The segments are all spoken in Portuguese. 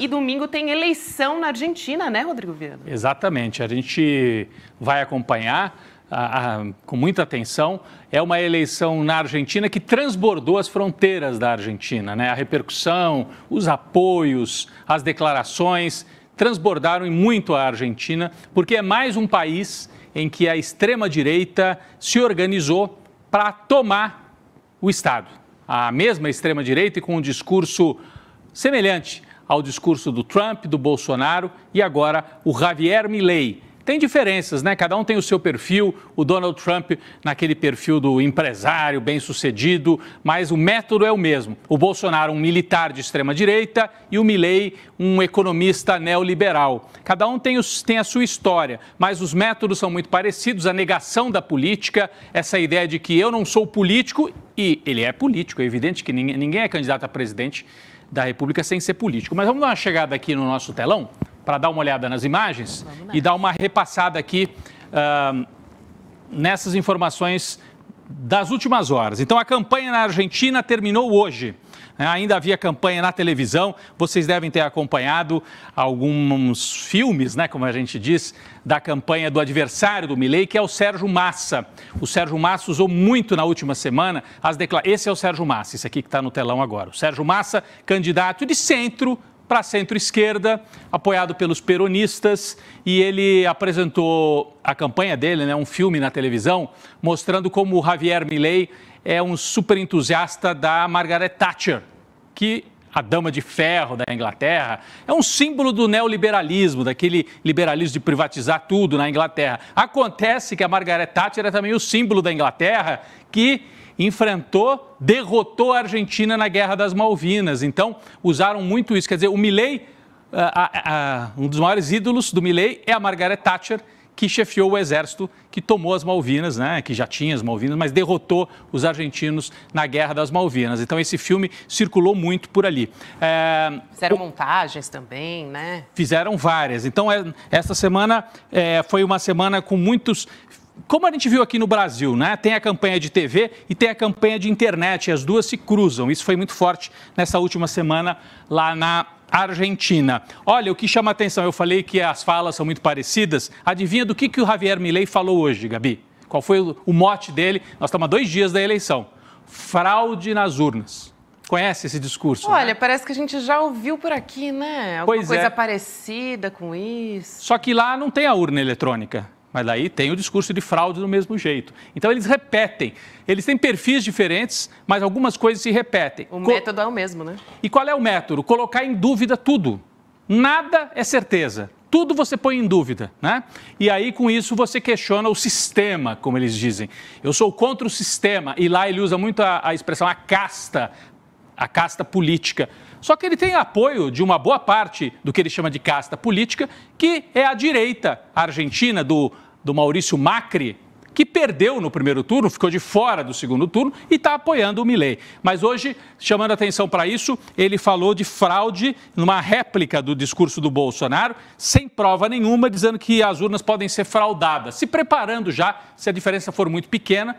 E domingo tem eleição na Argentina, né, Rodrigo Viana? Exatamente. A gente vai acompanhar com muita atenção. É uma eleição na Argentina que transbordou as fronteiras da Argentina, né? A repercussão, os apoios, as declarações transbordaram muito a Argentina, porque é mais um país em que a extrema-direita se organizou para tomar o Estado. A mesma extrema-direita e com um discurso semelhante ao discurso do Trump, do Bolsonaro e agora o Javier Milei. Tem diferenças, né? Cada um tem o seu perfil, o Donald Trump naquele perfil do empresário bem-sucedido, mas o método é o mesmo. O Bolsonaro, um militar de extrema-direita, e o Milei, um economista neoliberal. Cada um tem a sua história, mas os métodos são muito parecidos, a negação da política, essa ideia de que eu não sou político, e ele é político, é evidente que ninguém é candidato a presidente da República sem ser político. Mas vamos dar uma chegada aqui no nosso telão, para dar uma olhada nas imagens e dar uma repassada aqui nessas informações das últimas horas. Então, a campanha na Argentina terminou hoje. Ainda havia campanha na televisão, vocês devem ter acompanhado alguns filmes, né, como a gente diz, da campanha do adversário do Milei, que é o Sérgio Massa. O Sérgio Massa usou muito na última semana as declarações. Esse é o Sérgio Massa, esse aqui que está no telão agora. O Sérgio Massa, candidato de centro para centro-esquerda, apoiado pelos peronistas, e ele apresentou a campanha dele, né, um filme na televisão, mostrando como o Javier Milei é um super entusiasta da Margaret Thatcher, que a dama de ferro da Inglaterra, é um símbolo do neoliberalismo, daquele liberalismo de privatizar tudo na Inglaterra. Acontece que a Margaret Thatcher é também o símbolo da Inglaterra que derrotou a Argentina na Guerra das Malvinas. Então, usaram muito isso. Quer dizer, o Milei, um dos maiores ídolos do Milei é a Margaret Thatcher, que chefiou o exército que tomou as Malvinas, né? Que já tinha as Malvinas, mas derrotou os argentinos na Guerra das Malvinas. Então, esse filme circulou muito por ali. Fizeram montagens também, né? Fizeram várias. Então, essa semana foi uma semana com muitos... Como a gente viu aqui no Brasil, né? Tem a campanha de TV e tem a campanha de internet, e as duas se cruzam. Isso foi muito forte nessa última semana lá na Argentina. Olha, o que chama a atenção, eu falei que as falas são muito parecidas. Adivinha do que o Javier Milei falou hoje, Gabi? Qual foi o mote dele? Nós estamos a 2 dias da eleição. Fraude nas urnas. Conhece esse discurso? Olha, né? Parece que a gente já ouviu por aqui, né? Alguma coisa parecida com isso. Só que lá não tem a urna eletrônica. Mas daí tem o discurso de fraude do mesmo jeito. Então, eles repetem. Eles têm perfis diferentes, mas algumas coisas se repetem. O método é o mesmo, né? E qual é o método? Colocar em dúvida tudo. Nada é certeza. Tudo você põe em dúvida, né? E aí, com isso, você questiona o sistema, como eles dizem. Eu sou contra o sistema. E lá ele usa muito a expressão a casta política. Só que ele tem apoio de uma boa parte do que ele chama de casta política, que é a direita argentina do Maurício Macri, que perdeu no primeiro turno, ficou de fora do segundo turno e está apoiando o Milei. Mas hoje, chamando a atenção para isso, ele falou de fraude numa réplica do discurso do Bolsonaro, sem prova nenhuma, dizendo que as urnas podem ser fraudadas, se preparando já, se a diferença for muito pequena,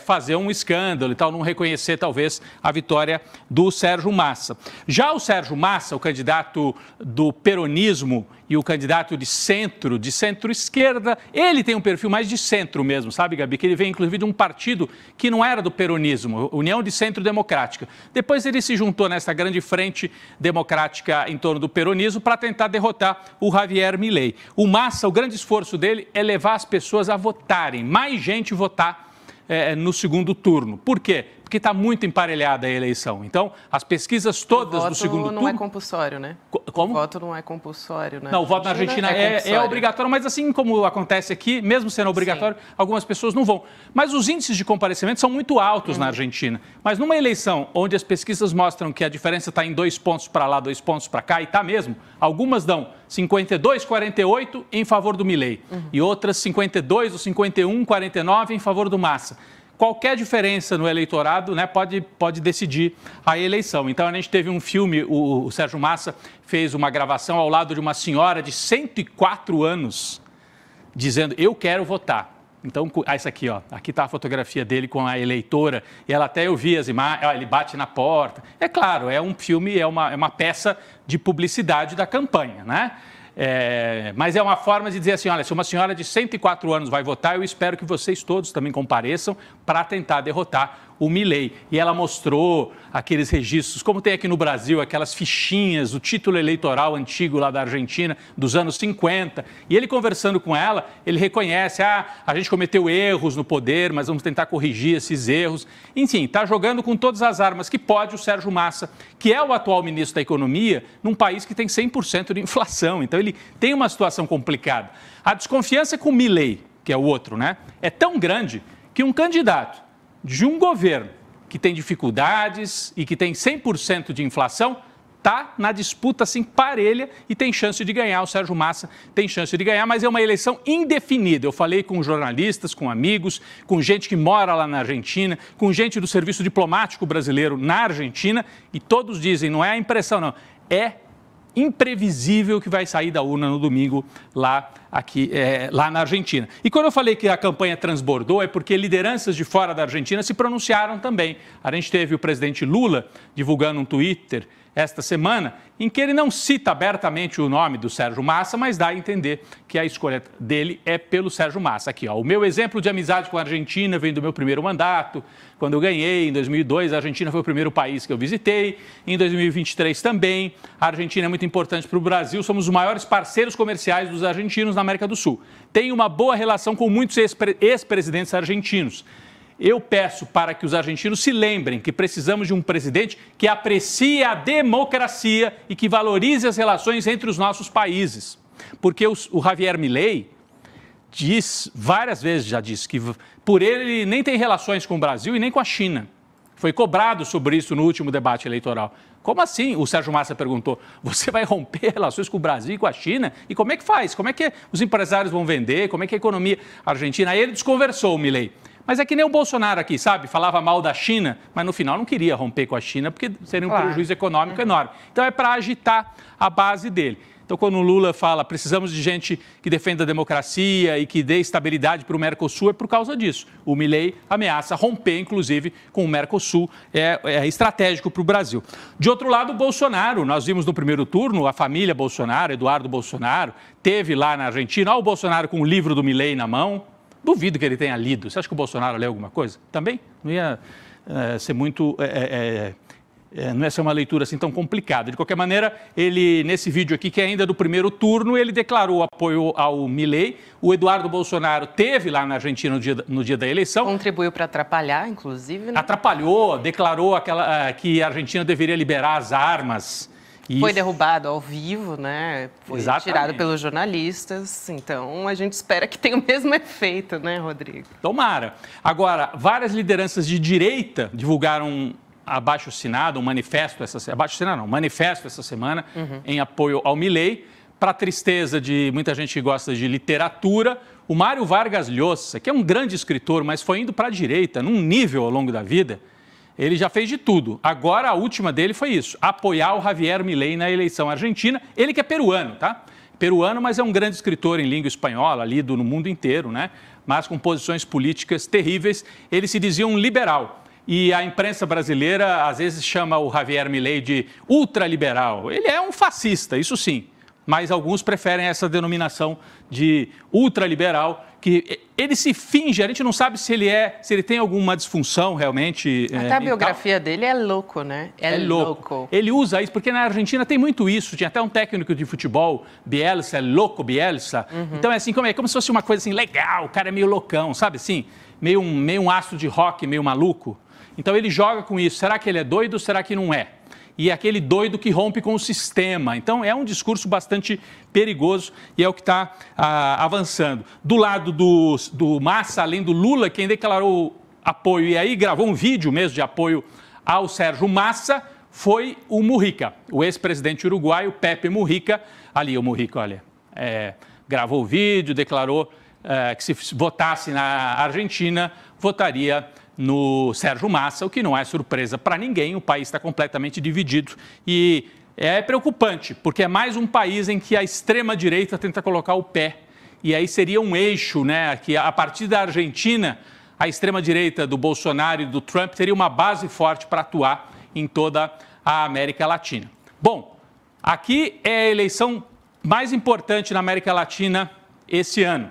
fazer um escândalo e tal, não reconhecer talvez a vitória do Sérgio Massa. Já o Sérgio Massa, o candidato do peronismo e o candidato de centro-esquerda, ele tem um perfil mais de centro mesmo, sabe, Gabi? Que ele vem, inclusive, de um partido que não era do peronismo, União de Centro Democrática. Depois ele se juntou nessa grande frente democrática em torno do peronismo para tentar derrotar o Javier Milei. O Massa, o grande esforço dele é levar as pessoas a votarem, mais gente votar no segundo turno. Por quê? Porque está muito emparelhada a eleição. Então, as pesquisas todas do segundo turno... O voto não é compulsório, né? Como? O voto não é compulsório, né? Não, o voto na Argentina é obrigatório, mas assim como acontece aqui, mesmo sendo obrigatório, algumas pessoas não vão. Mas os índices de comparecimento são muito altos na Argentina. Mas numa eleição onde as pesquisas mostram que a diferença está em 2 pontos para lá, 2 pontos para cá, e está mesmo, algumas dão 52, 48 em favor do Milei, e outras 52 ou 51, 49 em favor do Massa. Qualquer diferença no eleitorado, né, pode decidir a eleição. Então, a gente teve um filme, o Sérgio Massa fez uma gravação ao lado de uma senhora de 104 anos, dizendo, eu quero votar. Então, essa aqui, ó, aqui está a fotografia dele com a eleitora, e ela até eu vi as imagens, ele bate na porta. É claro, é um filme, é uma peça de publicidade da campanha, né? Mas é uma forma de dizer assim, olha, se uma senhora de 104 anos vai votar, eu espero que vocês todos também compareçam para tentar derrotar o Milei. E ela mostrou aqueles registros, como tem aqui no Brasil, aquelas fichinhas, o título eleitoral antigo lá da Argentina, dos anos 50. E ele conversando com ela, ele reconhece, a gente cometeu erros no poder, mas vamos tentar corrigir esses erros. Enfim, está jogando com todas as armas que pode o Sérgio Massa, que é o atual ministro da Economia, num país que tem 100% de inflação. Então, ele tem uma situação complicada. A desconfiança com o Milei, que é o outro, né, é tão grande que um candidato de um governo que tem dificuldades e que tem 100% de inflação, está na disputa assim parelha e tem chance de ganhar. O Sérgio Massa tem chance de ganhar, mas é uma eleição indefinida. Eu falei com jornalistas, com amigos, com gente que mora lá na Argentina, com gente do Serviço Diplomático Brasileiro na Argentina, e todos dizem, não é a impressão não, é imprevisível que vai sair da urna no domingo lá na Argentina. E quando eu falei que a campanha transbordou, é porque lideranças de fora da Argentina se pronunciaram também. A gente teve o presidente Lula divulgando um Twitter esta semana, em que ele não cita abertamente o nome do Sérgio Massa, mas dá a entender que a escolha dele é pelo Sérgio Massa. Aqui, ó, o meu exemplo de amizade com a Argentina vem do meu primeiro mandato. Quando eu ganhei, em 2002, a Argentina foi o primeiro país que eu visitei. Em 2023 também. A Argentina é muito importante para o Brasil. Somos os maiores parceiros comerciais dos argentinos na América do Sul. Tenho uma boa relação com muitos ex-presidentes argentinos. Eu peço para que os argentinos se lembrem que precisamos de um presidente que aprecie a democracia e que valorize as relações entre os nossos países. Porque o Javier Milei diz, várias vezes já disse, que por ele nem tem relações com o Brasil e nem com a China. Foi cobrado sobre isso no último debate eleitoral. Como assim? O Sérgio Massa perguntou. Você vai romper relações com o Brasil e com a China? E como é que faz? Como é que os empresários vão vender? Como é que a economia argentina... Aí ele desconversou o Milei. Mas é que nem o Bolsonaro aqui, sabe? Falava mal da China, mas no final não queria romper com a China, porque seria um prejuízo econômico enorme. Então é para agitar a base dele. Então, quando o Lula fala precisamos de gente que defenda a democracia e que dê estabilidade para o Mercosul, é por causa disso. O Milei ameaça romper, inclusive, com o Mercosul, é estratégico para o Brasil. De outro lado, o Bolsonaro, nós vimos no primeiro turno, a família Bolsonaro, Eduardo Bolsonaro, teve lá na Argentina, o Bolsonaro com o livro do Milei na mão. Duvido que ele tenha lido. Você acha que o Bolsonaro leu alguma coisa? Também? Não ia ser muito... não ia ser uma leitura assim tão complicada. De qualquer maneira, ele, nesse vídeo aqui, que é ainda do primeiro turno, ele declarou apoio ao Milei. O Eduardo Bolsonaro teve lá na Argentina no dia da eleição. Contribuiu para atrapalhar, inclusive, né? Atrapalhou, declarou que a Argentina deveria liberar as armas. Foi derrubado ao vivo, né? Foi tirado pelos jornalistas. Então, a gente espera que tenha o mesmo efeito, né, Rodrigo? Tomara. Agora, várias lideranças de direita divulgaram abaixo-assinado, um manifesto manifesto essa semana em apoio ao Milei. Para tristeza de muita gente que gosta de literatura, o Mário Vargas Llosa, que é um grande escritor, mas foi indo para a direita, num nível ao longo da vida, ele já fez de tudo. Agora, a última dele foi isso, apoiar o Javier Milei na eleição argentina. Ele que é peruano, tá? Peruano, mas é um grande escritor em língua espanhola, lido no mundo inteiro, né? Mas com posições políticas terríveis. Ele se dizia um liberal. E a imprensa brasileira, às vezes, chama o Javier Milei de ultraliberal. Ele é um fascista, isso sim. Mas alguns preferem essa denominação de ultraliberal, que ele se finge, a gente não sabe se ele tem alguma disfunção realmente. Até a biografia dele é louco, né? É louco. Ele usa isso, porque na Argentina tem muito isso. Tinha até um técnico de futebol, Bielsa, louco Bielsa. Então é assim, como se fosse uma coisa assim, legal, o cara é meio loucão, sabe assim? Meio um astro de rock, meio maluco. Então ele joga com isso. Será que ele é doido ou será que não é? E é aquele doido que rompe com o sistema. Então, é um discurso bastante perigoso e é o que está avançando. Do lado do Massa, além do Lula, quem declarou apoio e aí gravou um vídeo mesmo de apoio ao Sérgio Massa, foi o Mujica, o ex-presidente uruguaio, Pepe Mujica. Ali, o Mujica, olha, gravou o vídeo, declarou que se votasse na Argentina, votaria no Sérgio Massa, o que não é surpresa para ninguém. O país está completamente dividido e é preocupante, porque é mais um país em que a extrema-direita tenta colocar o pé e aí seria um eixo, né, que a partir da Argentina, a extrema-direita do Bolsonaro e do Trump teria uma base forte para atuar em toda a América Latina. Bom, aqui é a eleição mais importante na América Latina esse ano.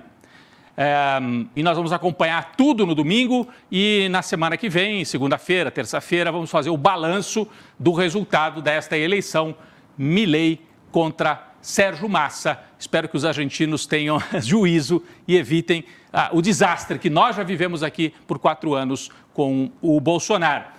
E nós vamos acompanhar tudo no domingo e na semana que vem, segunda-feira, terça-feira, vamos fazer o balanço do resultado desta eleição, Milei contra Sérgio Massa. Espero que os argentinos tenham juízo e evitem o desastre que nós já vivemos aqui por 4 anos com o Bolsonaro.